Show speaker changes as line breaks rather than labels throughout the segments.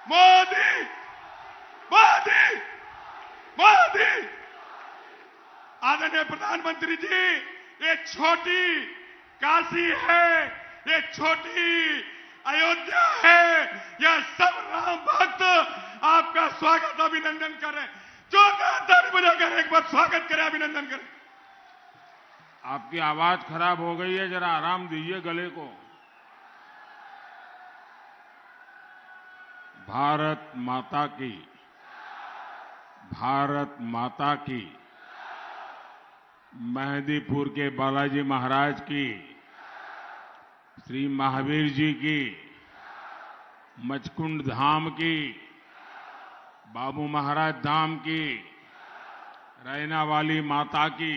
मोदी मोदी मोदी। आदरणीय प्रधानमंत्री जी, ये छोटी काशी है, ये छोटी अयोध्या है, यह सब राम भक्त आपका स्वागत अभिनंदन करें। जोरदार ताली बजाकर एक बार स्वागत करें, अभिनंदन करें।
आपकी आवाज खराब हो गई है, जरा आराम दीजिए गले को। भारत माता की, भारत माता की। मेहंदीपुर के बालाजी महाराज की, श्री महावीर जी की, मचकुंड धाम की, बाबू महाराज धाम की, रैना वाली माता की,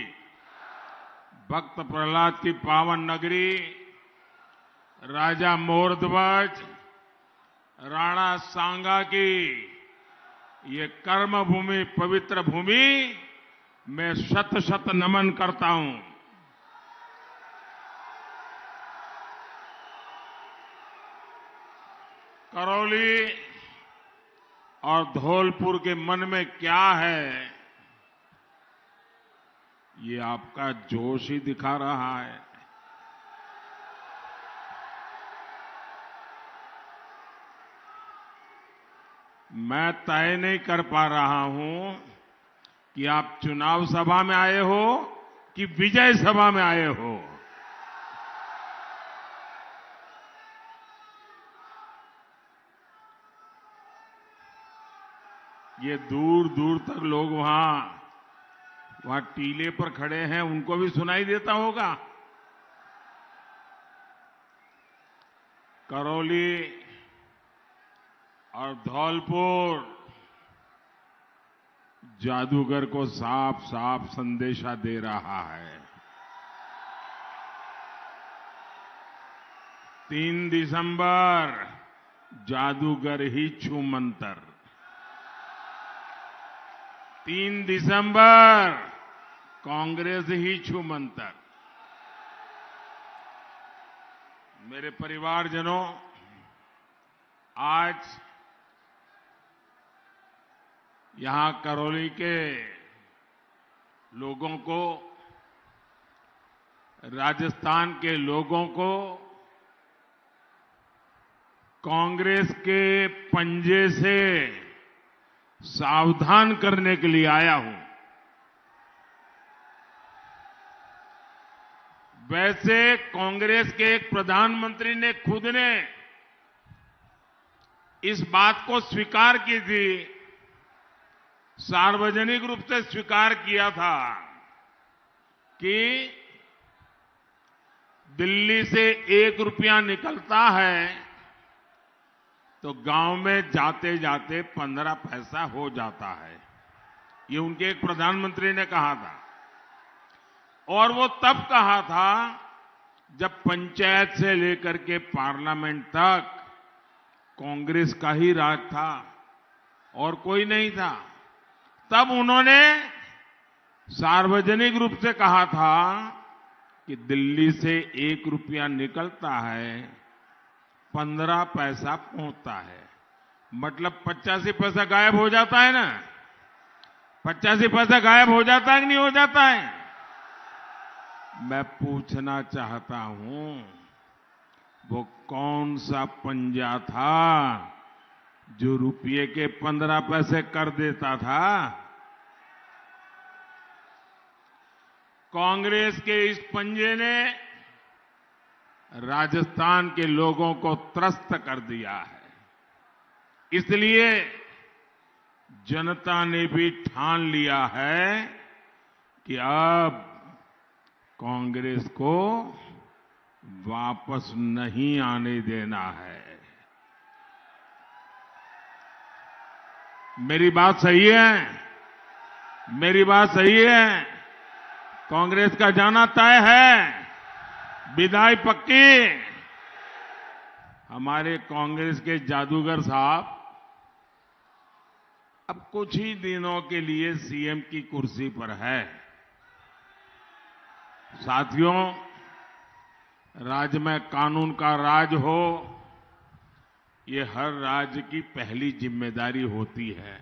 भक्त प्रहलाद की पावन नगरी, राजा मोरध्वज, राणा सांगा की ये कर्म भूमि, पवित्र भूमि मैं शत शत नमन करता हूं। करौली और धौलपुर के मन में क्या है, ये आपका जोश ही दिखा रहा है। मैं तय नहीं कर पा रहा हूं कि आप चुनाव सभा में आए हो कि विजय सभा में आए हो। ये दूर दूर तक लोग वहां टीले पर खड़े हैं, उनको भी सुनाई देता होगा। करौली और धौलपुर जादूगर को साफ साफ संदेशा दे रहा है। 3 दिसंबर जादूगर ही छू मंतर। 3 दिसंबर कांग्रेस ही छू मंतर। मेरे परिवारजनों, आज यहां करौली के लोगों को, राजस्थान के लोगों को कांग्रेस के पंजे से सावधान करने के लिए आया हूं। वैसे कांग्रेस के एक प्रधानमंत्री ने खुद ने इस बात को स्वीकार की थी, सार्वजनिक रूप से स्वीकार किया था कि दिल्ली से 1 रुपया निकलता है तो गांव में जाते जाते 15 पैसा हो जाता है। ये उनके एक प्रधानमंत्री ने कहा था, और वो तब कहा था जब पंचायत से लेकर के पार्लियामेंट तक कांग्रेस का ही राज था और कोई नहीं था। तब उन्होंने सार्वजनिक रूप से कहा था कि दिल्ली से 1 रुपया निकलता है, 15 पैसा पहुंचता है, मतलब 85 पैसा गायब हो जाता है ना। 85 पैसा गायब हो जाता है कि नहीं हो जाता है? मैं पूछना चाहता हूं, वो कौन सा पंजा था जो रुपये के 15 पैसे कर देता था? कांग्रेस के इस पंजे ने राजस्थान के लोगों को त्रस्त कर दिया है। इसलिए जनता ने भी ठान लिया है कि अब कांग्रेस को वापस नहीं आने देना है। मेरी बात सही है? मेरी बात सही है? कांग्रेस का जाना तय है, विदाई पक्की। हमारे कांग्रेस के जादूगर साहब अब कुछ ही दिनों के लिए सीएम की कुर्सी पर है। साथियों, राज्य में कानून का राज हो, ये हर राज्य की पहली जिम्मेदारी होती है।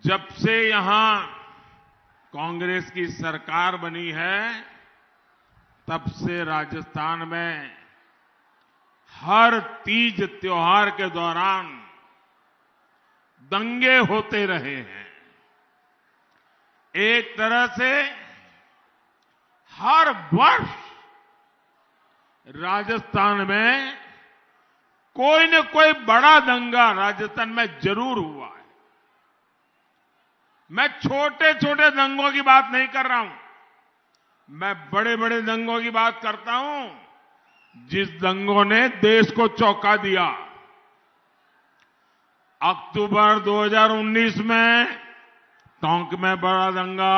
जब से यहां कांग्रेस की सरकार बनी है, तब से राजस्थान में हर तीज त्योहार के दौरान दंगे होते रहे हैं। एक तरह से हर वर्ष राजस्थान में कोई न कोई बड़ा दंगा राजस्थान में जरूर हुआ है। मैं छोटे छोटे दंगों की बात नहीं कर रहा हूं, मैं बड़े बड़े दंगों की बात करता हूं, जिस दंगों ने देश को चौंका दिया। अक्टूबर 2019 में टोंक में बड़ा दंगा,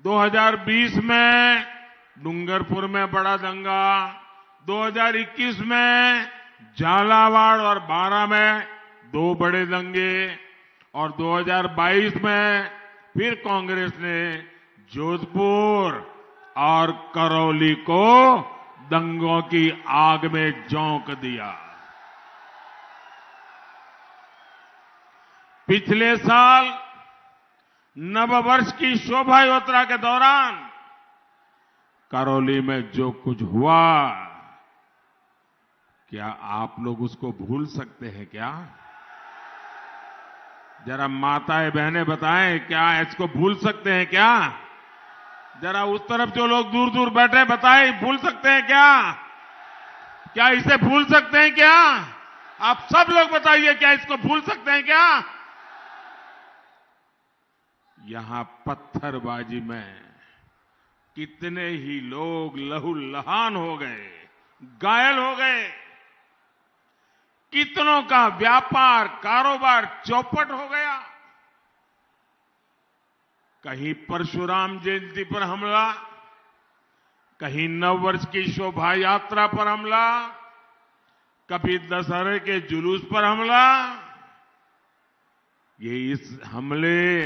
2020 में डूंगरपुर में बड़ा दंगा, 2021 में झालावाड़ और बारां में 2 बड़े दंगे, और 2022 में फिर कांग्रेस ने जोधपुर और करौली को दंगों की आग में झोंक दिया। पिछले साल नववर्ष की शोभा यात्रा के दौरान करौली में जो कुछ हुआ, क्या आप लोग उसको भूल सकते हैं क्या? जरा माताएं बहनें बताएं, क्या इसको भूल सकते हैं क्या? जरा उस तरफ जो लोग दूर दूर बैठे बताएं, भूल सकते हैं क्या? क्या इसे भूल सकते हैं क्या? आप सब लोग बताइए, क्या इसको भूल सकते हैं क्या? यहां पत्थरबाजी में कितने ही लोग लहूलुहान हो गए, घायल हो गए, कितनों का व्यापार कारोबार चौपट हो गया। कहीं परशुराम जयंती पर हमला, कहीं नववर्ष की शोभा यात्रा पर हमला, कभी दशहरे के जुलूस पर हमला। ये इस हमले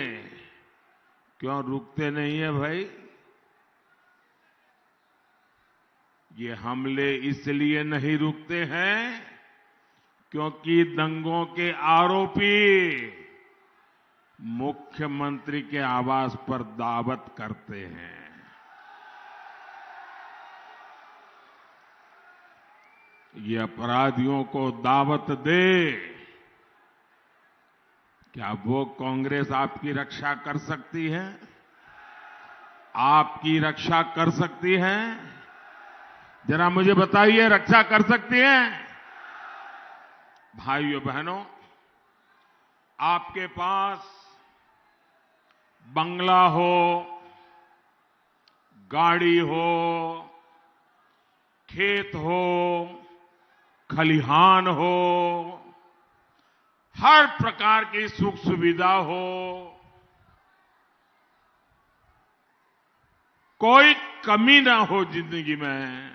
क्यों रुकते नहीं है भाई? ये हमले इसलिए नहीं रुकते हैं क्योंकि दंगों के आरोपी मुख्यमंत्री के आवास पर दावत करते हैं। ये अपराधियों को दावत दे, क्या वो कांग्रेस आपकी रक्षा कर सकती है? आपकी रक्षा कर सकती है? जरा मुझे बताइए, रक्षा कर सकती है? भाइयों बहनों, आपके पास बंगला हो, गाड़ी हो, खेत हो, खलिहान हो, हर प्रकार की सुख सुविधा हो, कोई कमी ना हो जिंदगी में,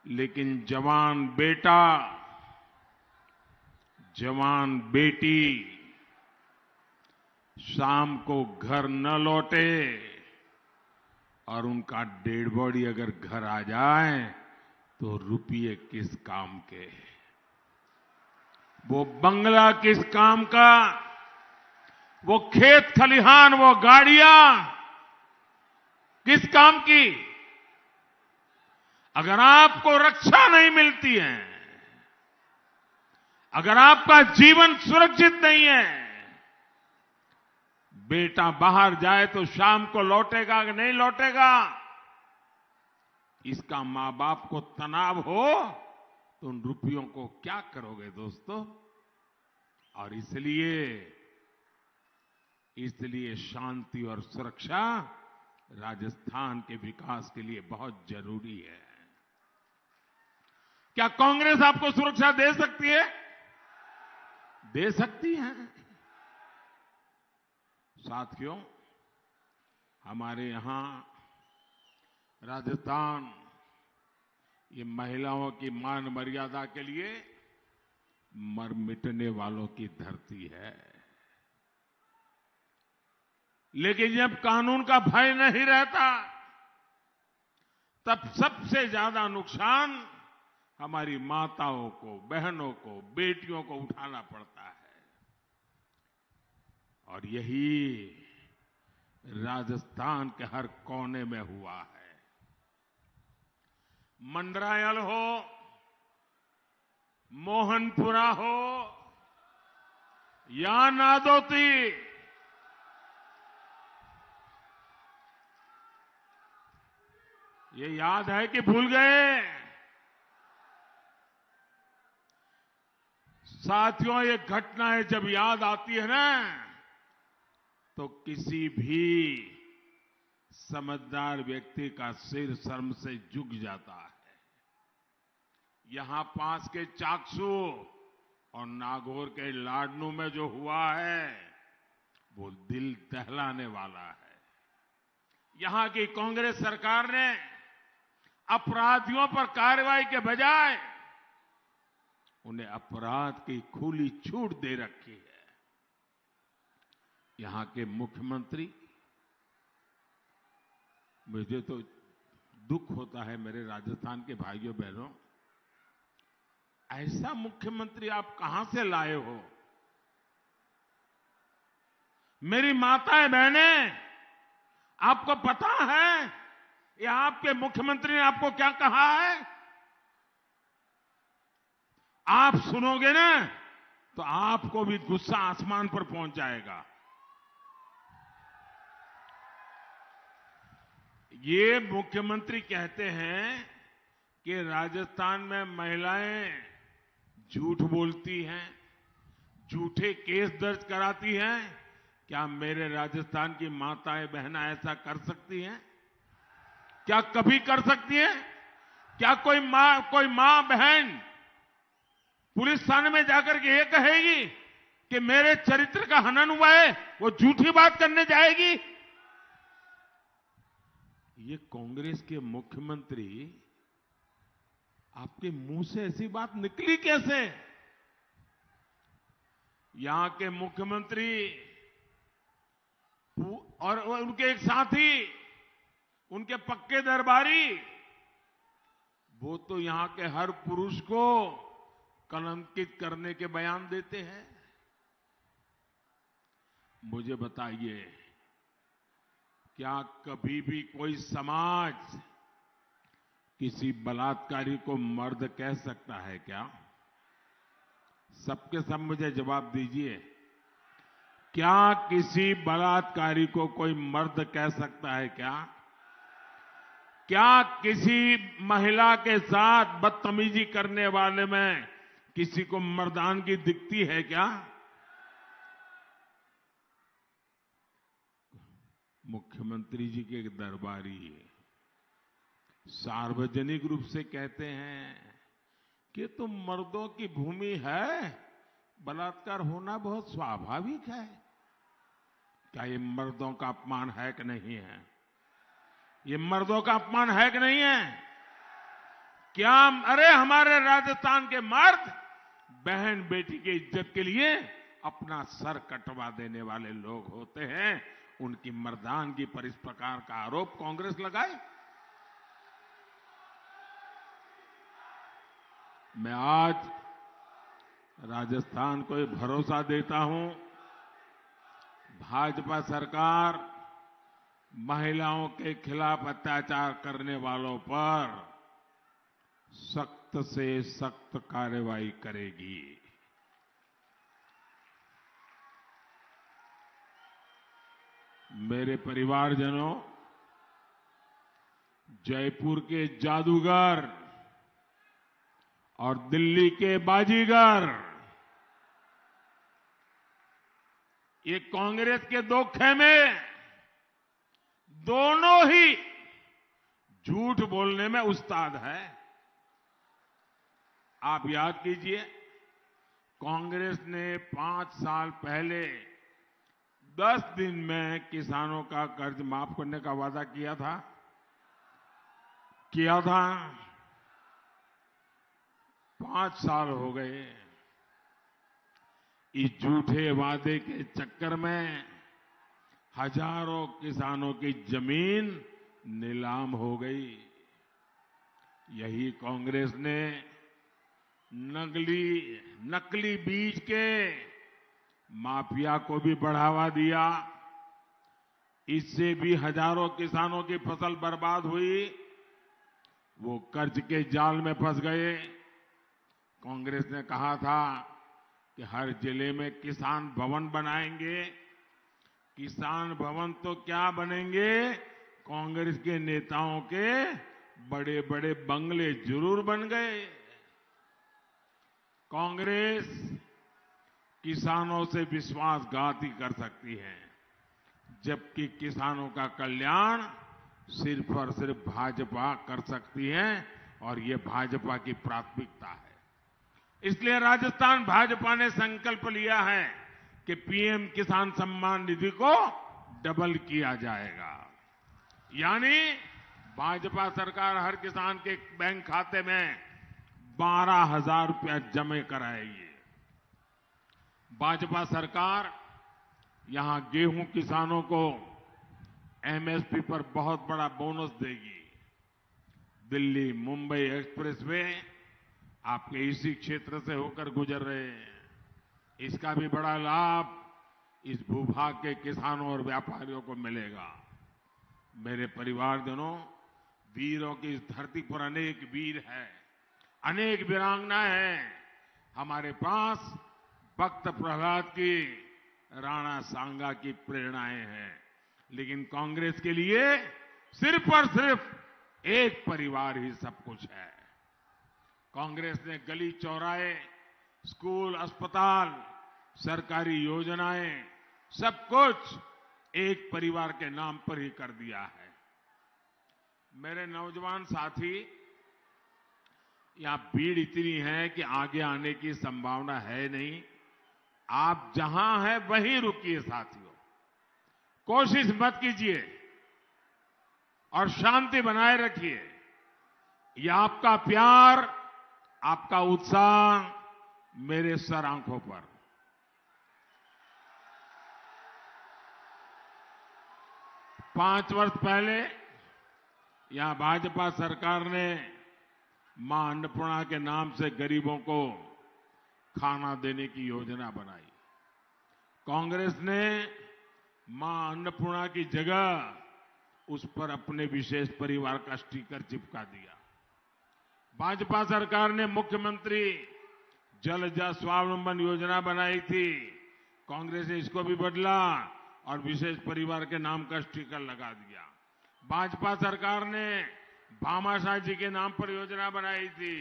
लेकिन जवान बेटा, जवान बेटी शाम को घर न लौटे और उनका डेड बॉडी अगर घर आ जाए तो रुपये किस काम के, वो बंगला किस काम का, वो खेत खलिहान, वो गाड़ियां किस काम की? अगर आपको रक्षा नहीं मिलती है, अगर आपका जीवन सुरक्षित नहीं है, बेटा बाहर जाए तो शाम को लौटेगा कि नहीं लौटेगा, इसका मां बाप को तनाव हो तो उन रुपयों को क्या करोगे दोस्तों? और इसलिए शांति और सुरक्षा राजस्थान के विकास के लिए बहुत जरूरी है। क्या कांग्रेस आपको सुरक्षा दे सकती है? दे सकती है। साथियों, हमारे यहां राजस्थान ये महिलाओं की मान मर्यादा के लिए मर मिटने वालों की धरती है। लेकिन जब कानून का भय नहीं रहता, तब सबसे ज्यादा नुकसान हमारी माताओं को, बहनों को, बेटियों को उठाना पड़ता है। और यही राजस्थान के हर कोने में हुआ है। मंडरायल हो, मोहनपुरा हो या नादौती, ये याद है कि भूल गए? साथियों, ये घटनाएं जब याद आती है ना, तो किसी भी समझदार व्यक्ति का सिर शर्म से झुक जाता है। यहां पास के चाकसू और नागौर के लाडनू में जो हुआ है, वो दिल दहलाने वाला है। यहां की कांग्रेस सरकार ने अपराधियों पर कार्रवाई के बजाय उन्हें अपराध की खुली छूट दे रखी है। यहां के मुख्यमंत्री, मुझे तो दुख होता है मेरे राजस्थान के भाइयों बहनों, ऐसा मुख्यमंत्री आप कहां से लाए हो? मेरी माताएं बहनें, आपको पता है ये आपके मुख्यमंत्री ने आपको क्या कहा है? आप सुनोगे ना तो आपको भी गुस्सा आसमान पर पहुंच जाएगा। ये मुख्यमंत्री कहते हैं कि राजस्थान में महिलाएं झूठ बोलती हैं, झूठे केस दर्ज कराती हैं। क्या मेरे राजस्थान की माताएं बहनें ऐसा कर सकती हैं? क्या कभी कर सकती हैं? क्या कोई मां बहन पुलिस थाने में जाकर के ये कहेगी कि मेरे चरित्र का हनन हुआ है, वो झूठी बात करने जाएगी? ये कांग्रेस के मुख्यमंत्री, आपके मुंह से ऐसी बात निकली कैसे? यहां के मुख्यमंत्री और उनके एक साथी, उनके पक्के दरबारी, वो तो यहां के हर पुरुष को कलंकित करने के बयान देते हैं। मुझे बताइए, क्या कभी भी कोई समाज किसी बलात्कारी को मर्द कह सकता है क्या? सबके सब मुझे जवाब दीजिए। क्या किसी बलात्कारी को कोई मर्द कह सकता है क्या? क्या किसी महिला के साथ बदतमीजी करने वाले में किसी को मर्दानगी दिखती है क्या? मुख्यमंत्री जी के दरबारी सार्वजनिक रूप से कहते हैं कि तो मर्दों की भूमि है, बलात्कार होना बहुत स्वाभाविक है। क्या ये मर्दों का अपमान है कि नहीं है? ये मर्दों का अपमान है कि नहीं है? क्या अरे हमारे राजस्थान के मर्द बहन बेटी की इज्जत के लिए अपना सर कटवा देने वाले लोग होते हैं। उनकी मर्दानगी पर इस प्रकार का आरोप कांग्रेस लगाए। मैं आज राजस्थान को भरोसा देता हूं, भाजपा सरकार महिलाओं के खिलाफ अत्याचार करने वालों पर सख्त से सख्त कार्रवाई करेगी। मेरे परिवारजनों, जयपुर के जादूगर और दिल्ली के बाजीगर, ये कांग्रेस के दो खेमे, दोनों ही झूठ बोलने में उस्ताद है। आप याद कीजिए, कांग्रेस ने 5 साल पहले 10 दिन में किसानों का कर्ज माफ करने का वादा किया था। 5 साल हो गए। इस झूठे वादे के चक्कर में हजारों किसानों की जमीन नीलाम हो गई। यही कांग्रेस ने नकली बीज के माफिया को भी बढ़ावा दिया। इससे भी हजारों किसानों की फसल बर्बाद हुई। वो कर्ज के जाल में फंस गए। कांग्रेस ने कहा था कि हर जिले में किसान भवन बनाएंगे। किसान भवन तो क्या बनेंगे, कांग्रेस के नेताओं के बड़े बड़े बंगले जरूर बन गए। कांग्रेस किसानों से विश्वासघाती कर सकती है, जबकि किसानों का कल्याण सिर्फ और सिर्फ भाजपा कर सकती है, और ये भाजपा की प्राथमिकता है। इसलिए राजस्थान भाजपा ने संकल्प लिया है कि पीएम किसान सम्मान निधि को डबल किया जाएगा। यानी भाजपा सरकार हर किसान के बैंक खाते में 12,000 रुपया जमा कराएगी। भाजपा सरकार यहां गेहूं किसानों को एमएसपी पर बहुत बड़ा बोनस देगी। दिल्ली मुंबई एक्सप्रेसवे आपके इसी क्षेत्र से होकर गुजर रहे हैं। इसका भी बड़ा लाभ इस भूभाग के किसानों और व्यापारियों को मिलेगा। मेरे परिवारजनों, वीरों की इस धरती पर अनेक वीर हैं, अनेक वीरांगना हैं। हमारे पास भक्त प्रहलाद की, राणा सांगा की प्रेरणाएं हैं, लेकिन कांग्रेस के लिए सिर्फ और सिर्फ एक परिवार ही सब कुछ है। कांग्रेस ने गली चौराहे, स्कूल, अस्पताल, सरकारी योजनाएं, सब कुछ एक परिवार के नाम पर ही कर दिया है। मेरे नौजवान साथी, यहां भीड़ इतनी है कि आगे आने की संभावना है नहीं। आप जहां हैं वहीं रुकिए साथियों, कोशिश मत कीजिए और शांति बनाए रखिए। यह आपका प्यार, आपका उत्साह मेरे सर आंखों पर। पांच वर्ष पहले यहां भाजपा सरकार ने मां अन्नपूर्णा के नाम से गरीबों को खाना देने की योजना बनाई। कांग्रेस ने मां अन्नपूर्णा की जगह उस पर अपने विशेष परिवार का स्टिकर चिपका दिया। भाजपा सरकार ने मुख्यमंत्री जलजा स्वावलंबन योजना बनाई थी। कांग्रेस ने इसको भी बदला और विशेष परिवार के नाम का स्टिकर लगा दिया। भाजपा सरकार ने भामाशाह जी के नाम पर योजना बनाई थी।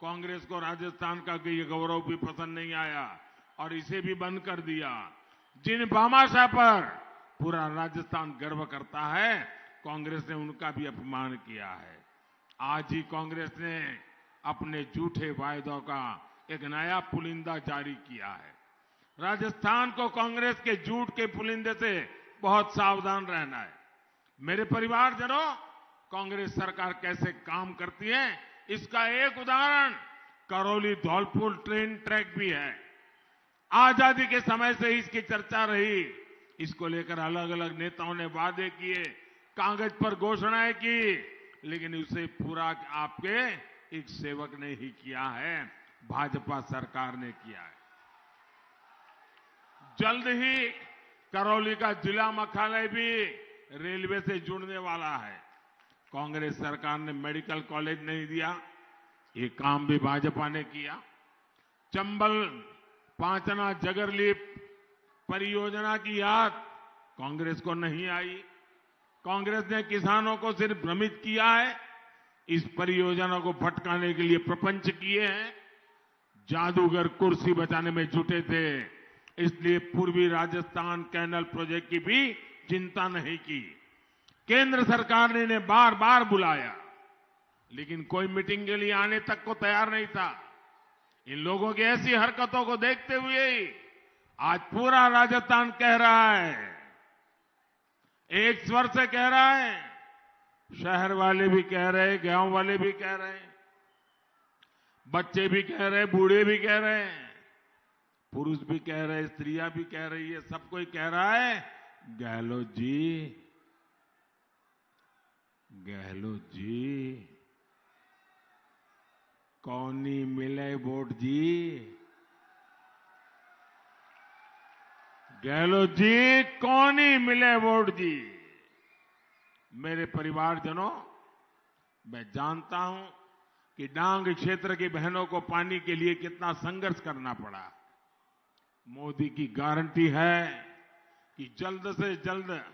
कांग्रेस को राजस्थान का ये गौरव भी पसंद नहीं आया और इसे भी बंद कर दिया। जिन भामाशाह पर पूरा राजस्थान गर्व करता है, कांग्रेस ने उनका भी अपमान किया है। आज ही कांग्रेस ने अपने झूठे वायदों का एक नया पुलिंदा जारी किया है। राजस्थान को कांग्रेस के झूठ के पुलिंदे से बहुत सावधान रहना है। मेरे परिवारजनों, कांग्रेस सरकार कैसे काम करती है, इसका एक उदाहरण करौली धौलपुर ट्रेन ट्रैक भी है। आजादी के समय से इसकी चर्चा रही। इसको लेकर अलग अलग नेताओं ने वादे किए, कागज पर घोषणाएं की, लेकिन उसे पूरा आपके एक सेवक ने ही किया है, भाजपा सरकार ने किया है। जल्द ही करौली का जिला मुख्यालय भी रेलवे से जुड़ने वाला है। कांग्रेस सरकार ने मेडिकल कॉलेज नहीं दिया, ये काम भी भाजपा ने किया। चंबल पांचना जगरलीप परियोजना की याद कांग्रेस को नहीं आई। कांग्रेस ने किसानों को सिर्फ भ्रमित किया है। इस परियोजना को भटकाने के लिए प्रपंच किए हैं। जादूगर कुर्सी बचाने में जुटे थे, इसलिए पूर्वी राजस्थान कैनल प्रोजेक्ट की भी चिंता नहीं की। केंद्र सरकार ने इन्हें बार बार बुलाया, लेकिन कोई मीटिंग के लिए आने तक को तैयार नहीं था। इन लोगों की ऐसी हरकतों को देखते हुए आज पूरा राजस्थान कह रहा है, एक स्वर से कह रहा है, शहर वाले भी कह रहे हैं, गांव वाले भी कह रहे हैं, बच्चे भी कह रहे हैं, बूढ़े भी कह रहे हैं, पुरुष भी कह रहे हैं, स्त्रियां भी कह रही है, सब कोई कह रहा है, गहलोत जी कौनी मिले वोट जी। गहलोत जी, कौनी मिले वोट जी। मेरे परिवारजनों, मैं जानता हूं कि डांग क्षेत्र की बहनों को पानी के लिए कितना संघर्ष करना पड़ा। मोदी की गारंटी है कि जल्द से जल्द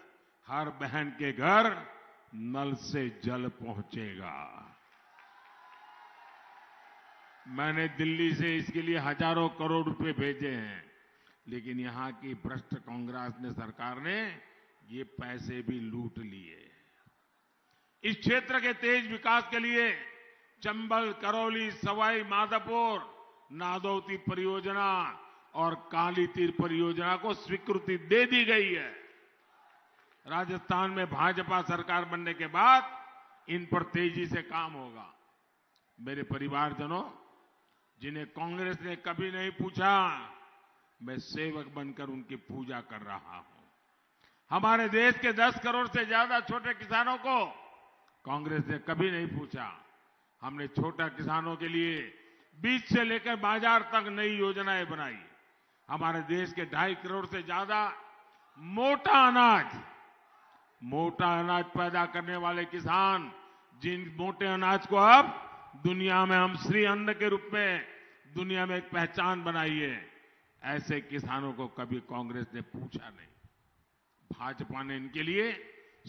हर बहन के घर नल से जल पहुंचेगा। मैंने दिल्ली से इसके लिए हजारों करोड़ रुपए भेजे हैं, लेकिन यहां की भ्रष्ट कांग्रेस ने सरकार ने ये पैसे भी लूट लिए। इस क्षेत्र के तेज विकास के लिए चंबल, करौली, सवाई माधोपुर, नादौती परियोजना और काली तीर परियोजना को स्वीकृति दे दी गई है। राजस्थान में भाजपा सरकार बनने के बाद इन पर तेजी से काम होगा। मेरे परिवारजनों, जिन्हें कांग्रेस ने कभी नहीं पूछा, मैं सेवक बनकर उनकी पूजा कर रहा हूं। हमारे देश के 10 करोड़ से ज्यादा छोटे किसानों को कांग्रेस ने कभी नहीं पूछा। हमने छोटा किसानों के लिए बीज से लेकर बाजार तक नई योजनाएं बनाई। हमारे देश के 2.5 करोड़ से ज्यादा मोटा अनाज पैदा करने वाले किसान, जिन मोटे अनाज को अब दुनिया में हम श्री अन्न के रूप में दुनिया में एक पहचान बनाई है, ऐसे किसानों को कभी कांग्रेस ने पूछा नहीं। भाजपा ने इनके लिए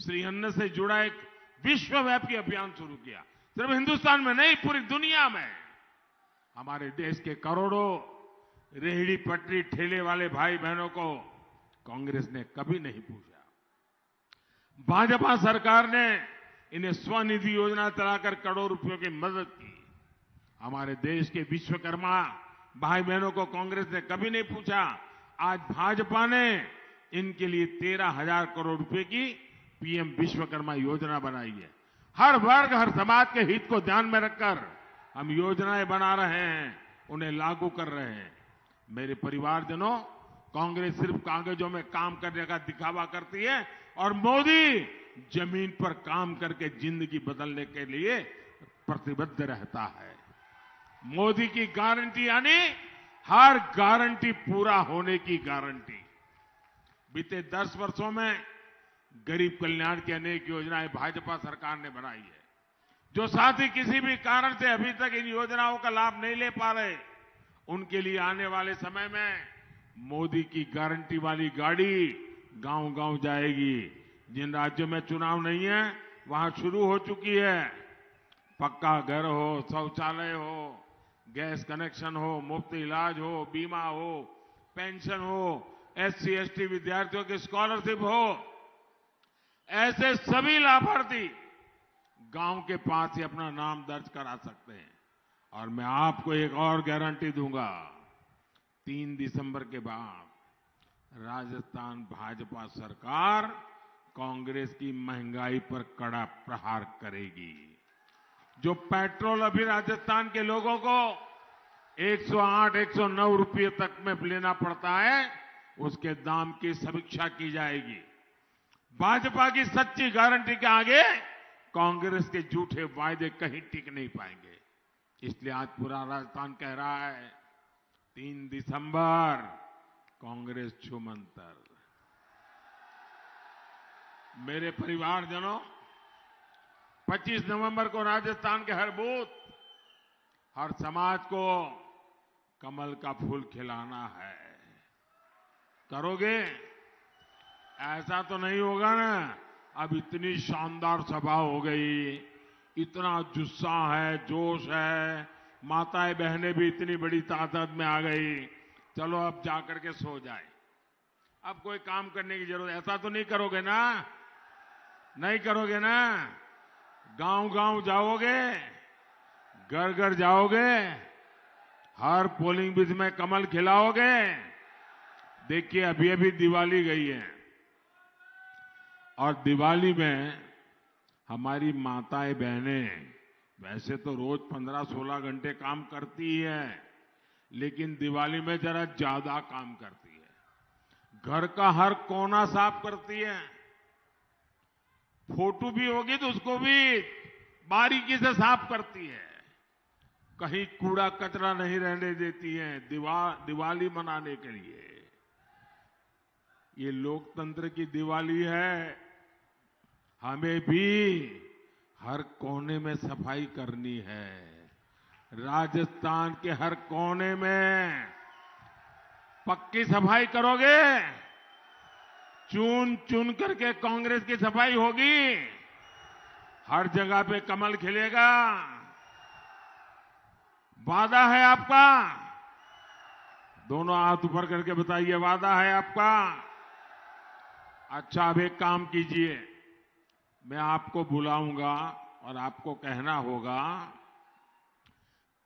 श्री अन्न से जुड़ा एक विश्वव्यापी अभियान शुरू किया। सिर्फ हिंदुस्तान में नहीं, पूरी दुनिया में। हमारे देश के करोड़ों रेहड़ी पटरी ठेले वाले भाई बहनों को कांग्रेस ने कभी नहीं पूछा। भाजपा सरकार ने इन्हें स्वनिधि योजना चलाकर करोड़ों रुपयों की मदद की। हमारे देश के विश्वकर्मा भाई बहनों को कांग्रेस ने कभी नहीं पूछा। आज भाजपा ने इनके लिए 13,000 करोड़ रुपए की पीएम विश्वकर्मा योजना बनाई है। हर वर्ग, हर समाज के हित को ध्यान में रखकर हम योजनाएं बना रहे हैं, उन्हें लागू कर रहे हैं। मेरे परिवारजनों, कांग्रेस सिर्फ कागजों में काम करने का दिखावा करती है और मोदी जमीन पर काम करके जिंदगी बदलने के लिए प्रतिबद्ध रहता है। मोदी की गारंटी यानी हर गारंटी पूरा होने की गारंटी। बीते 10 वर्षों में गरीब कल्याण की अनेक योजनाएं भाजपा सरकार ने बनाई है। जो साथी किसी भी कारण से अभी तक इन योजनाओं का लाभ नहीं ले पा रहे, उनके लिए आने वाले समय में मोदी की गारंटी वाली गाड़ी गांव-गांव जाएगी। जिन राज्यों में चुनाव नहीं है, वहां शुरू हो चुकी है। पक्का घर हो, शौचालय हो, गैस कनेक्शन हो, मुफ्त इलाज हो, बीमा हो, पेंशन हो, SC ST विद्यार्थियों की स्कॉलरशिप हो, ऐसे सभी लाभार्थी गांव के पास ही अपना नाम दर्ज करा सकते हैं। और मैं आपको एक और गारंटी दूंगा, 3 दिसंबर के बाद राजस्थान भाजपा सरकार कांग्रेस की महंगाई पर कड़ा प्रहार करेगी। जो पेट्रोल अभी राजस्थान के लोगों को 108, 109 रुपये तक में लेना पड़ता है, उसके दाम की समीक्षा की जाएगी। भाजपा की सच्ची गारंटी के आगे कांग्रेस के झूठे वायदे कहीं टिक नहीं पाएंगे। इसलिए आज पूरा राजस्थान कह रहा है, 3 दिसंबर कांग्रेस छूमंतर। मेरे परिवारजनों, 25 नवंबर को राजस्थान के हर बूथ, हर समाज को कमल का फूल खिलाना है। करोगे? ऐसा तो नहीं होगा ना। अब इतनी शानदार सभा हो गई, इतना जुस्सा है, जोश है, माताएं बहनें भी इतनी बड़ी तादाद में आ गई। चलो अब जाकर के सो जाए, अब कोई काम करने की जरूरत, ऐसा तो नहीं करोगे ना? नहीं करोगे ना? गांव-गांव जाओगे, घर-घर जाओगे, हर पोलिंग बूथ में कमल खिलाओगे। देखिए, अभी-अभी दिवाली गई है और दिवाली में हमारी माताएं बहनें वैसे तो रोज 15-16 घंटे काम करती ही है, लेकिन दिवाली में जरा ज्यादा काम करती है। घर का हर कोना साफ करती है। फोटो भी होगी तो उसको भी बारीकी से साफ करती है। कहीं कूड़ा कचरा नहीं रहने देती हैं दिवाली मनाने के लिए। ये लोकतंत्र की दिवाली है। हमें भी हर कोने में सफाई करनी है। राजस्थान के हर कोने में पक्की सफाई करोगे? चुन चुन करके कांग्रेस की सफाई होगी। हर जगह पे कमल खिलेगा। वादा है आपका? दोनों हाथ ऊपर करके बताइए, वादा है आपका? अच्छा, अब एक काम कीजिए, मैं आपको बुलाऊंगा और आपको कहना होगा,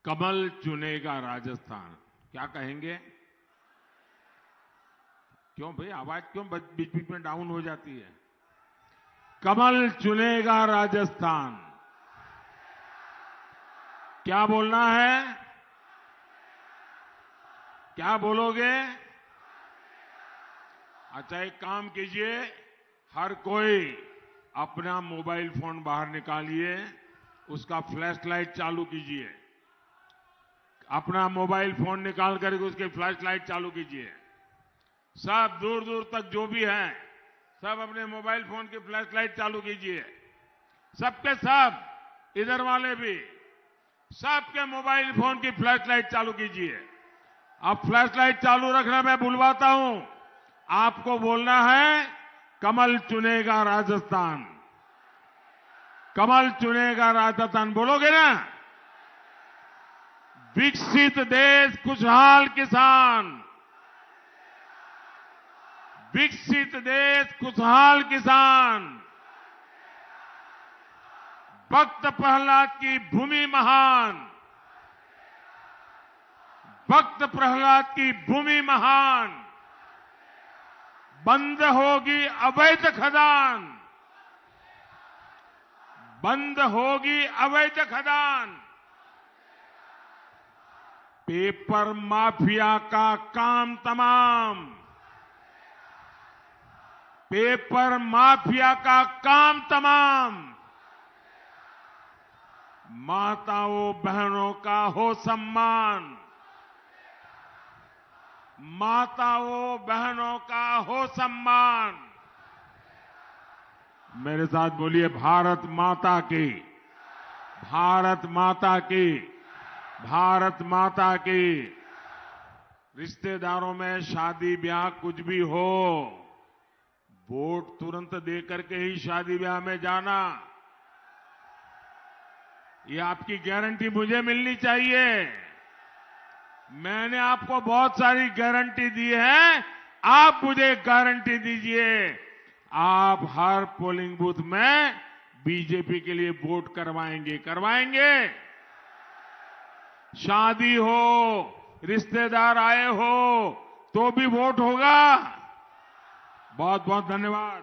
कमल चुनेगा राजस्थान। क्या कहेंगे? क्यों भाई, आवाज क्यों बीच बीच में डाउन हो जाती है? कमल चुनेगा राजस्थान। क्या बोलना है? क्या बोलोगे? अच्छा, एक काम कीजिए, हर कोई अपना मोबाइल फोन बाहर निकालिए, उसका फ्लैश लाइट चालू कीजिए। अपना मोबाइल फोन निकाल करके उसकी फ्लैश लाइट चालू कीजिए। सब दूर दूर तक जो भी हैं, सब अपने मोबाइल फोन की फ्लैश लाइट चालू कीजिए। सबके सब, इधर वाले भी, सबके मोबाइल फोन की फ्लैश लाइट चालू कीजिए। अब फ्लैश लाइट चालू रखना मैं बुलवाता हूं। आपको बोलना है, कमल चुनेगा राजस्थान। कमल चुनेगा राजस्थान, बोलोगे ना? विकसित देश, खुशहाल किसान। विकसित देश, खुशहाल किसान। भक्त प्रहलाद की भूमि महान। भक्त प्रहलाद की भूमि महान। बंद होगी अवैध खदान। बंद होगी अवैध खदान। पेपर माफिया का काम तमाम। पेपर माफिया का काम तमाम। माताओं बहनों का हो सम्मान। माताओं बहनों का हो सम्मान। मेरे साथ बोलिए, भारत माता की। भारत माता की। भारत माता की। रिश्तेदारों में शादी ब्याह कुछ भी हो, वोट तुरंत दे करके ही शादी ब्याह में जाना, ये आपकी गारंटी मुझे मिलनी चाहिए। मैंने आपको बहुत सारी गारंटी दी है, आप मुझे गारंटी दीजिए, आप हर पोलिंग बूथ में बीजेपी के लिए वोट करवाएंगे? करवाएंगे? शादी हो, रिश्तेदार आए हो, तो भी वोट होगा। बहुत बहुत धन्यवाद।